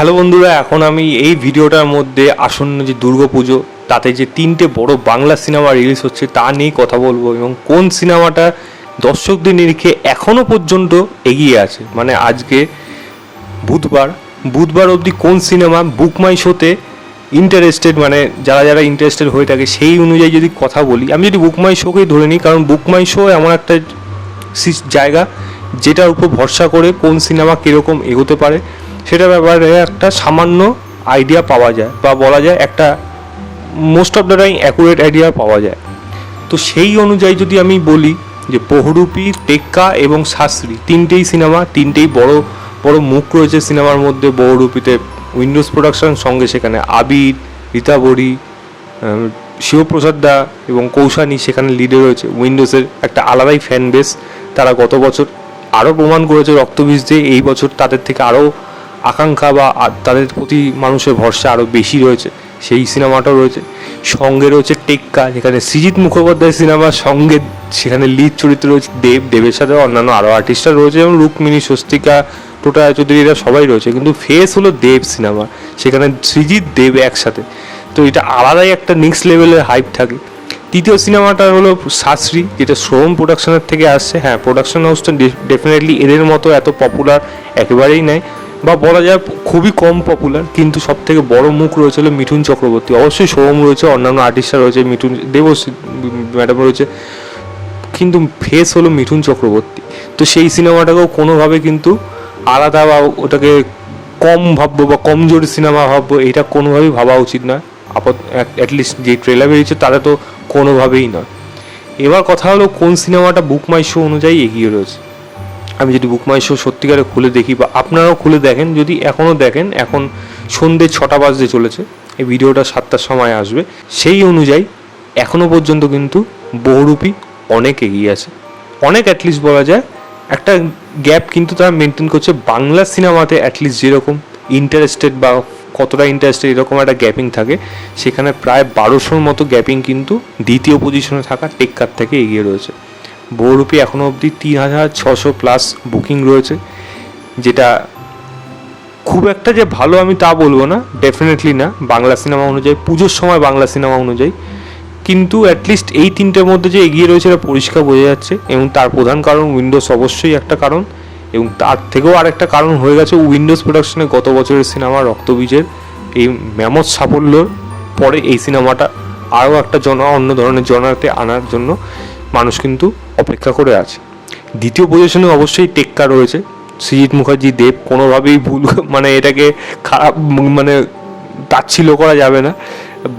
Hello বন্ধুরা, এখন আমি এই ভিডিওটার মধ্যে আসন্ন যে দুর্গাপুজো তাতে যে 3টে বড় বাংলা সিনেমা রিলিজ হচ্ছে তা নিয়েই কথা বলবো এবং কোন সিনেমাটা দর্শকদের নিরিখে এখনও পর্যন্ত এগিয়ে আছে। মানে আজকে বুধবার অবধি কোন সিনেমা বুক মাই শোতে ইন্টারেস্টেড, মানে যারা যারা ইন্টারেস্টেড হয়ে থাকে সেই অনুযায়ী যদি কথা বলি, আমি যদি বুক মাই শোকেই ধরে নিই, কারণ বুক মাই শো এমন একটা জায়গা যেটার উপর ভরসা করে কোন সিনেমা কীরকম এগোতে পারে সেটার ব্যাপারে একটা সামান্য আইডিয়া পাওয়া যায়, বা বলা যায় একটা most of the time accurate idea পাওয়া যায়। তো সেই অনুযায়ী যদি আমি বলি যে বহুরূপী, টেক্কা এবং শাস্ত্রী তিনটেই সিনেমা, তিনটেই বড় বড় মুখ রয়েছে সিনেমার মধ্যে। বহুরূপীতে উইন্ডোজ প্রোডাকশন, সঙ্গে সেখানে আবির, রীতাবরী, শিবপ্রসাদ দা এবং কৌশানী সেখানে লিডে রয়েছে। উইন্ডোজের একটা আলাদাই ফ্যান বেস, তারা গত বছর আরও প্রমাণ করেছে রক্তবীজ দিয়ে, এই বছর তাদের থেকে আরও আকাঙ্ক্ষা বা তাদের প্রতি মানুষের ভরসা আরও বেশি রয়েছে, সেই সিনেমাটাও রয়েছে। সঙ্গে রয়েছে টেক্কা, যেখানে সৃজিত মুখোপাধ্যায় সিনেমার সঙ্গে সেখানে লিড চরিত্র রয়েছে দেবের সাথে অন্যান্য আরও আর্টিস্টরা রয়েছে, যেমন রুক্মিণী, স্বস্তিকা, টোটা চৌধুরী, এরা সবাই রয়েছে, কিন্তু ফেস হলো দেব সিনেমা, সেখানে সৃজিত দেব একসাথে। তো এটা আলাদাই একটা নেক্সট লেভেলের হাইপ থাকে। তৃতীয় সিনেমাটা হলো শাস্ত্রী, যেটা শ্রম প্রোডাকশনের থেকে আসছে। হ্যাঁ, প্রোডাকশন হাউসটা ডেফিনেটলি এদের মতো এত পপুলার একেবারেই নয়, বা বলা যায় খুবই কম পপুলার, কিন্তু সব থেকে বড় মুখ রয়েছে হলো মিঠুন চক্রবর্তী। অবশ্যই সোহম রয়েছে, অন্যান্য আর্টিস্টরা রয়েছে, মিঠুন দেবশ্রী ম্যাডাম রয়েছে, কিন্তু ফেস হলো মিঠুন চক্রবর্তী। তো সেই সিনেমাটাকেও কোনোভাবে কিন্তু আলাদা বা ওটাকে কম ভাববো বা কমজোরি সিনেমা ভাববো, এটা কোনোভাবেই ভাবা উচিত নয়। অ্যাটলিস্ট যে ট্রেলার বেরিয়েছে তারা তো কোনোভাবেই নয়। এবার কথা হলো কোন সিনেমাটা বুক মাই শো অনুযায়ী এগিয়ে রয়েছে। আমি যদি বুক মাই শো সত্যিকারে খুলে দেখি, বা আপনারাও খুলে দেখেন, যদি এখনও দেখেন, এখন সন্ধ্যে 6টা বাজতে চলেছে, এই ভিডিওটা 7টার সময় আসবে, সেই অনুযায়ী এখনও পর্যন্ত কিন্তু বহুরূপী অনেক এগিয়ে আছে, অনেক অ্যাটলিস্ট বলা যায় একটা গ্যাপ কিন্তু তারা মেনটেন করছে। বাংলা সিনেমাতে অ্যাটলিস্ট যেরকম ইন্টারেস্টেড বা কতটা ইন্টারেস্টেড এরকম একটা গ্যাপিং থাকে, সেখানে প্রায় 1200-র মতো গ্যাপিং কিন্তু দ্বিতীয় পজিশনে থাকা টেক্কার থেকে এগিয়ে রয়েছে। বহুরূপী এখনও অবধি 3600+ বুকিং রয়েছে, যেটা খুব একটা যে ভালো আমি তা বলবো না, ডেফিনেটলি না বাংলা সিনেমা অনুযায়ী, পুজোর সময় বাংলা সিনেমা অনুযায়ী, কিন্তু অ্যাটলিস্ট এই তিনটের মধ্যে যে এগিয়ে রয়েছে এটা পরিষ্কার বোঝা যাচ্ছে। এবং তার প্রধান কারণ উইন্ডোজ, অবশ্যই একটা কারণ, এবং তার থেকেও আরেকটা কারণ হয়ে গেছে উইন্ডোজ প্রোডাকশনে গত বছরের সিনেমা রক্তবীজের এই ম্যামথ সাফল্যর পরে এই সিনেমাটা আরও একটা অন্য ধরনের জনাতে আনার জন্য মানুষ কিন্তু অপেক্ষা করে আছে। দ্বিতীয় পজিশনে অবশ্যই টেক্কা রয়েছে, সৃজিত মুখার্জি দেব, কোনোভাবেই ভুল মানে এটাকে খারাপ মানে তাচ্ছিল্য করা যাবে না।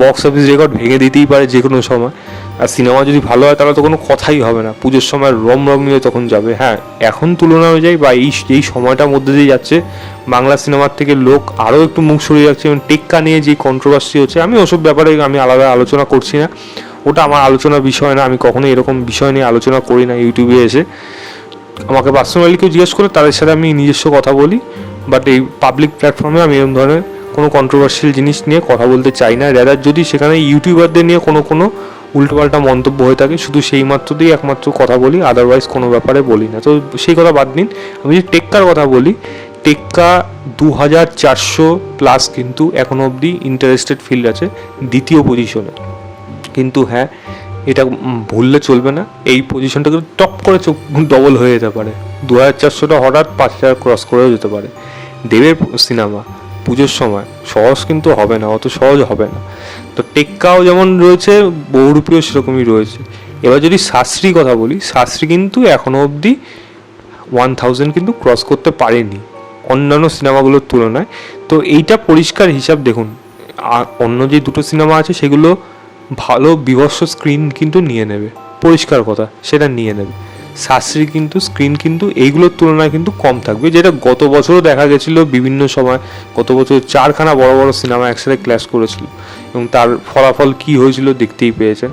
বক্স অফিস রেকর্ড ভেঙে দিতেই পারে যে কোনো সময়, আর সিনেমা যদি ভালো হয় তাহলে তো কোনো কথাই হবে না, পুজোর সময় রমরমিয়ে তখন যাবে। হ্যাঁ, এখন তুলনা অনুযায়ী বা এই সময়টার মধ্যে দিয়ে যাচ্ছে, বাংলা সিনেমার থেকে লোক আরও একটু মুখ সরিয়ে যাচ্ছে। এবং টেক্কা নিয়ে যে কন্ট্রোভার্সি হচ্ছে, আমি ওসব ব্যাপারে আমি আলাদা আলোচনা করছি না, ওটা আমার আলোচনার বিষয় না, আমি কখনো এরকম বিষয় নিয়ে আলোচনা করি না ইউটিউবে এসে। আমাকে পার্সোনালি কেউ জিজ্ঞেস করে তাদের সাথে আমি নিজস্ব কথা বলি, বাট এই পাবলিক প্ল্যাটফর্মে আমি এরকম ধরনের কোনো কন্ট্রোভার্সিয়াল জিনিস নিয়ে কথা বলতে চাই না। রেদার যদি সেখানে ইউটিউবারদের নিয়ে কোনো উল্টোপাল্টা মন্তব্য হয়ে থাকে, শুধু সেই মাত্র দিয়েই একমাত্র কথা বলি, আদারওয়াইজ কোনো ব্যাপারে বলি না। তো সেই কথা বাদ দিন, আমি যদি টেক্কার কথা বলি, টেক্কা 2400+ কিন্তু এখনও অবধি ইন্টারেস্টেড ফিল্ড আছে দ্বিতীয় পজিশনে। কিন্তু হ্যাঁ, এটা ভুললে চলবে না, এই পজিশনটা কিন্তু টপ করে ডবল হয়ে যেতে পারে, 2400টা হঠাৎ 5000 ক্রস করেও যেতে পারে। দেবের সিনেমা পুজোর সময় সহজ কিন্তু হবে না, অত সহজ হবে না। তো টেক্কাও যেমন রয়েছে, বহুরূপীও সেরকমই রয়েছে। এবার যদি শাস্ত্রী কথা বলি, শাস্ত্রী কিন্তু এখনও অবধি 1000 কিন্তু ক্রস করতে পারেনি অন্যান্য সিনেমাগুলোর তুলনায়। তো এইটা পরিষ্কার হিসাব দেখুন, অন্য যে দুটো সিনেমা আছে সেগুলো ভালো বিভৎস স্ক্রিন কিন্তু নিয়ে নেবে, পরিষ্কার কথা, সেটা নিয়ে নেবে। শাস্ত্রী কিন্তু স্ক্রিন কিন্তু এইগুলোর তুলনায় কিন্তু কম থাকবে, যেটা গত বছরও দেখা গেছিলো বিভিন্ন সময়। গত বছর 4খানা বড় বড় সিনেমা একসাথে ক্ল্যাশ করেছিল, এবং তার ফলাফল কী হয়েছিল দেখতেই পেয়েছেন।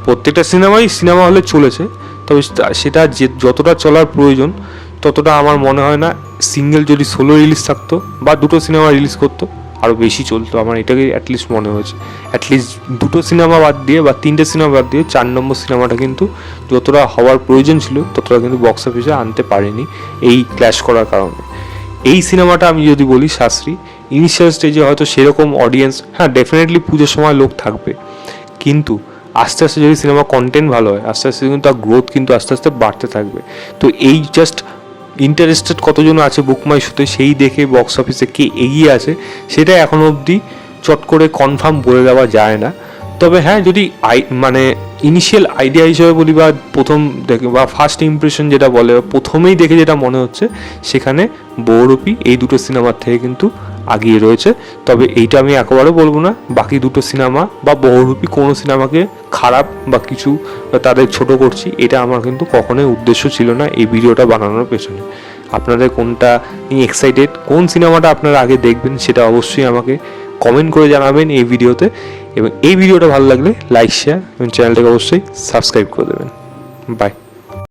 প্রত্যেকটা সিনেমা হলে চলেছে, তবে সেটা যতটা চলার প্রয়োজন ততটা আমার মনে হয় না। সিঙ্গেল যদি 16 রিলিজ থাকতো বা দুটো সিনেমা রিলিজ করতো, আরও বেশি চলতো, আমার এটাকে অ্যাটলিস্ট মনে হয়েছে। অ্যাটলিস্ট দুটো সিনেমা বাদ দিয়ে বা 3টে সিনেমা বাদ দিয়ে 4 নম্বর সিনেমাটা কিন্তু যতটা হওয়ার প্রয়োজন ছিল ততটা কিন্তু বক্স অফিসে আনতে পারেনি এই ক্ল্যাশ করার কারণে। এই সিনেমাটা আমি যদি বলি শাস্ত্রী, ইনিশিয়াল স্টেজে হয়তো সেরকম অডিয়েন্স, হ্যাঁ ডেফিনেটলি পুজোর সময় লোক থাকবে, কিন্তু আস্তে আস্তে যদি সিনেমা কন্টেন্ট ভালো হয় আস্তে আস্তে কিন্তু তার গ্রোথ কিন্তু আস্তে আস্তে বাড়তে থাকবে। তো এই জাস্ট ইন্টারেস্টেড কতজন আছে বুক মাই শোতে সেই দেখে বক্স অফিসে কে এগিয়ে আছে সেটা এখনও অবধি চট করে কনফার্ম বলে দেওয়া যায় না। তবে হ্যাঁ, যদি মানে ইনিশিয়াল আইডিয়া হিসেবে বলি বা প্রথম দেখে বা ফার্স্ট ইমপ্রেশন যেটা বলে প্রথমেই দেখে যেটা মনে হচ্ছে, সেখানে বহুরূপী এই দুটো সিনেমার থেকে কিন্তু আগিয়ে রয়েছে। তবে এইটা আমি একেবারে বলবো না বাকি দুটো সিনেমা বা বহুরূপী কোনো সিনেমাকে খারাপ বা কিছু তাদের ছোট করছি, এটা আমার কিন্তু কখনোই উদ্দেশ্য ছিল না এই ভিডিওটা বানানোর পেছনে। আপনাদের কোনটা নিয়ে এক্সাইটেড, কোন সিনেমাটা আপনারা আগে দেখবেন সেটা অবশ্যই আমাকে কমেন্ট করে জানাবেন এই ভিডিওতে। এবং এই ভিডিওটা ভালো লাগলে লাইক, শেয়ার এবং চ্যানেলটাকে অবশ্যই সাবস্ক্রাইব করে দেবেন। বাই।